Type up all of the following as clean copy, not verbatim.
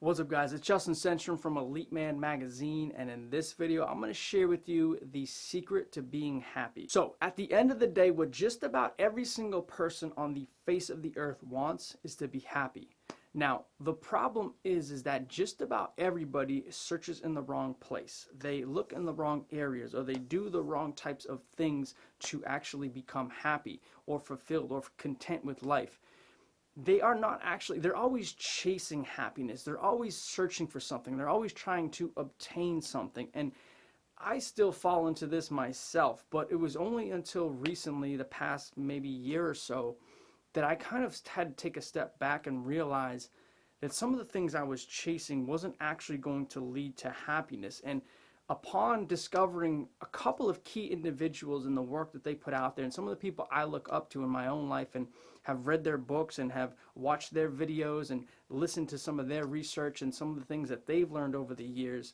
What's up, guys? It's Justin Stenstrom from Elite Man Magazine, and in this video I'm going to share with you the secret to being happy. So at the end of the day, what just about every single person on the face of the earth wants is to be happy. Now the problem is that just about everybody searches in the wrong place. They look in the wrong areas, or they do the wrong types of things to actually become happy or fulfilled or content with life. They are not actually, they're always chasing happiness. They're always searching for something. They're always trying to obtain something. And I still fall into this myself, but it was only until recently, the past maybe year or so, that I kind of had to take a step back and realize that some of the things I was chasing wasn't actually going to lead to happiness. And upon discovering a couple of key individuals in the work that they put out there, and some of the people I look up to in my own life and have read their books and have watched their videos and listened to some of their research and some of the things that they've learned over the years,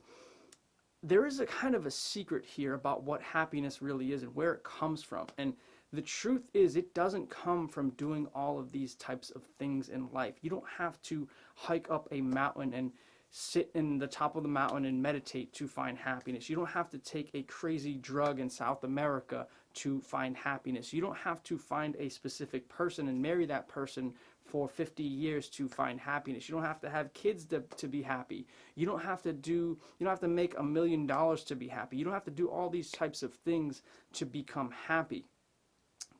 there is a kind of a secret here about what happiness really is and where it comes from. And the truth is, it doesn't come from doing all of these types of things in life. You don't have to hike up a mountain and sit in the top of the mountain and meditate to find happiness. You don't have to take a crazy drug in South America to find happiness. You don't have to find a specific person and marry that person for 50 years to find happiness. You don't have to have kids to be happy. You don't have to make $1 million to be happy. You don't have to do all these types of things to become happy.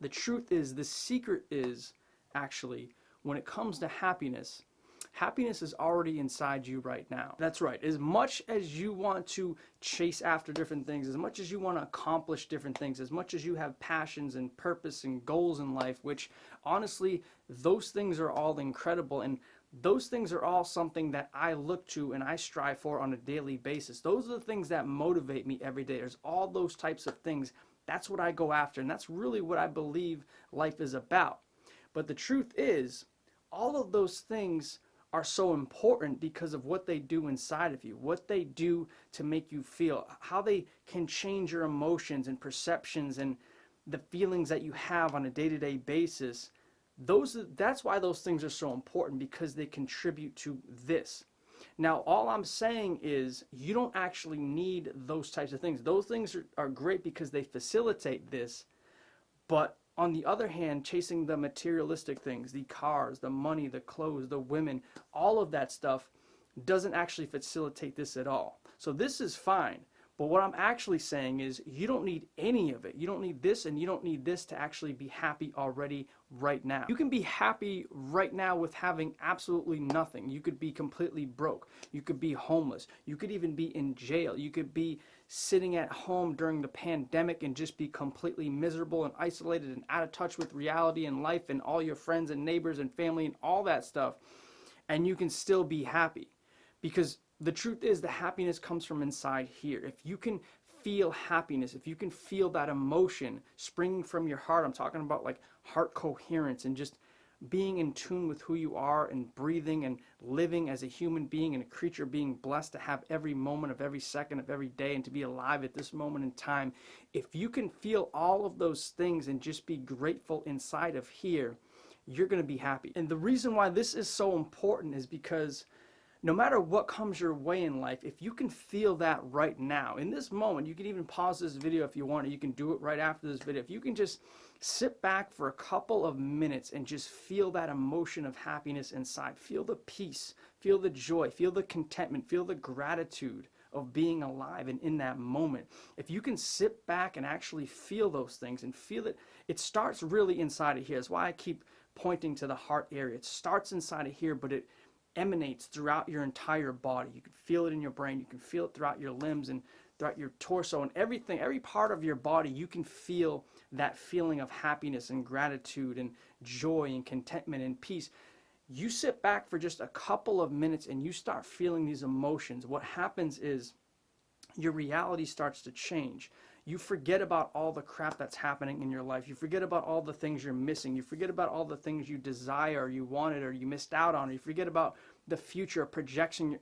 The truth is, the secret is actually, when it comes to happiness, happiness is already inside you right now. That's right. As much as you want to chase after different things, as much as you want to accomplish different things, as much as you have passions and purpose and goals in life, which honestly, those things are all incredible, and those things are all something that I look to and I strive for on a daily basis. Those are the things that motivate me every day. There's all those types of things. That's what I go after, and that's really what I believe life is about. But the truth is, all of those things are so important because of what they do inside of you, what they do to make you feel, how they can change your emotions and perceptions and the feelings that you have on a day-to-day basis. That's why those things are so important, because they contribute to this. Now, all I'm saying is you don't actually need those types of things. Those things are great because they facilitate this, but on the other hand, chasing the materialistic things, the cars, the money, the clothes, the women, all of that stuff doesn't actually facilitate this at all. So this is fine. But what I'm actually saying is you don't need any of it. You don't need this and you don't need this to actually be happy already right now. You can be happy right now with having absolutely nothing. You could be completely broke. You could be homeless. You could even be in jail. You could be sitting at home during the pandemic and just be completely miserable and isolated and out of touch with reality and life and all your friends and neighbors and family and all that stuff. And you can still be happy, because the truth is, the happiness comes from inside here. If you can feel happiness, if you can feel that emotion springing from your heart, I'm talking about like heart coherence and just being in tune with who you are and breathing and living as a human being and a creature, being blessed to have every moment of every second of every day and to be alive at this moment in time. If you can feel all of those things and just be grateful inside of here, you're going to be happy. And the reason why this is so important is because no matter what comes your way in life, if you can feel that right now, in this moment, you can even pause this video if you want, or you can do it right after this video. If you can just sit back for a couple of minutes and just feel that emotion of happiness inside, feel the peace, feel the joy, feel the contentment, feel the gratitude of being alive and in that moment. If you can sit back and actually feel those things and feel it, it starts really inside of here. That's why I keep pointing to the heart area. It starts inside of here, but it emanates throughout your entire body. You can feel it in your brain, you can feel it throughout your limbs and throughout your torso and everything, every part of your body. You can feel that feeling of happiness and gratitude and joy and contentment and peace. You sit back for just a couple of minutes and you start feeling these emotions. What happens is your reality starts to change. You forget about all the crap that's happening in your life. You forget about all the things you're missing. You forget about all the things you desire or you wanted or you missed out on. You forget about the future, projecting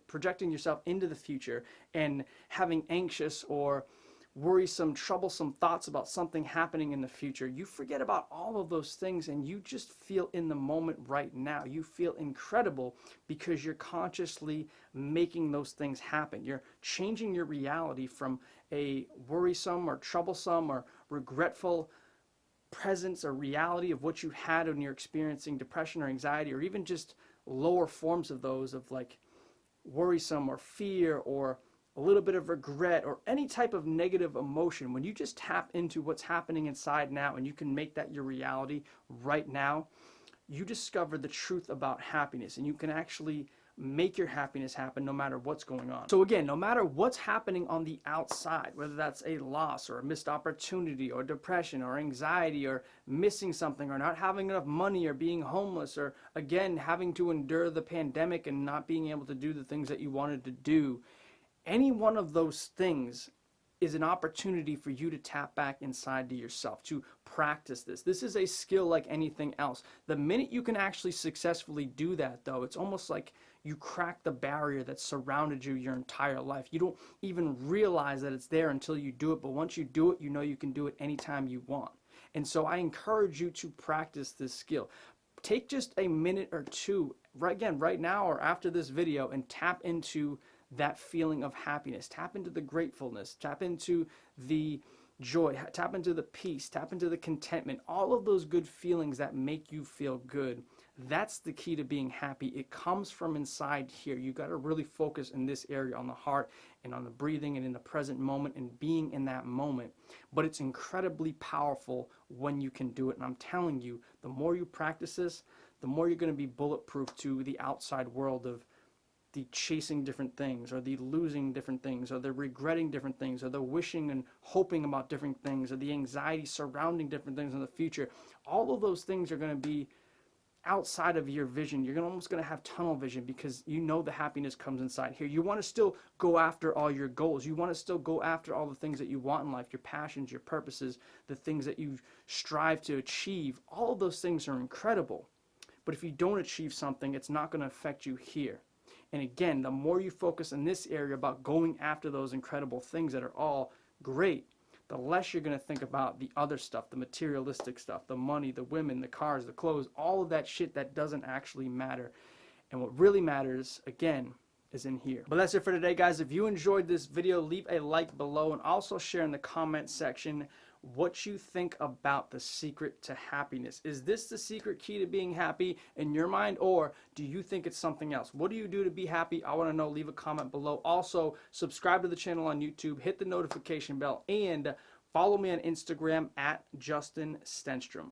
yourself into the future and having anxious or worrisome, troublesome thoughts about something happening in the future. You forget about all of those things and you just feel in the moment right now. You feel incredible because you're consciously making those things happen. You're changing your reality from a worrisome or troublesome or regretful presence or reality of what you had when you're experiencing depression or anxiety, or even just lower forms of those, of like worrisome or fear or a little bit of regret or any type of negative emotion. When you just tap into what's happening inside now and you can make that your reality right now, you discover the truth about happiness, and you can actually make your happiness happen no matter what's going on. So again, no matter what's happening on the outside, whether that's a loss or a missed opportunity or depression or anxiety or missing something or not having enough money or being homeless or again having to endure the pandemic and not being able to do the things that you wanted to do, any one of those things is an opportunity for you to tap back inside to yourself, to practice this. This is a skill like anything else. The minute you can actually successfully do that, though, it's almost like you crack the barrier that surrounded you your entire life. You don't even realize that it's there until you do it, but once you do it, you know you can do it anytime you want. And so I encourage you to practice this skill. Take just a minute or two, right now or after this video, and tap into that feeling of happiness. Tap into the gratefulness. Tap into the joy. Tap into the peace. Tap into the contentment. All of those good feelings that make you feel good. That's the key to being happy. It comes from inside here. You got to really focus in this area, on the heart and on the breathing and in the present moment and being in that moment. But it's incredibly powerful when you can do it. And I'm telling you, the more you practice this, the more you're going to be bulletproof to the outside world of the chasing different things, or the losing different things, or the regretting different things, or the wishing and hoping about different things, or the anxiety surrounding different things in the future. All of those things are going to be outside of your vision. You're almost going to have tunnel vision because you know the happiness comes inside here. You want to still go after all your goals. You want to still go after all the things that you want in life, your passions, your purposes, the things that you strive to achieve. All of those things are incredible. But if you don't achieve something, it's not going to affect you here. And again, the more you focus in this area about going after those incredible things that are all great, the less you're going to think about the other stuff, the materialistic stuff, the money, the women, the cars, the clothes, all of that shit that doesn't actually matter. And what really matters, again, is in here. But that's it for today, guys. If you enjoyed this video, leave a like below and also share in the comment section what you think about the secret to happiness. Is this the secret key to being happy in your mind, or do you think it's something else? What do you do to be happy? I want to know. Leave a comment below. Also, subscribe to the channel on YouTube, hit the notification bell, and follow me on Instagram at Justin Stenstrom.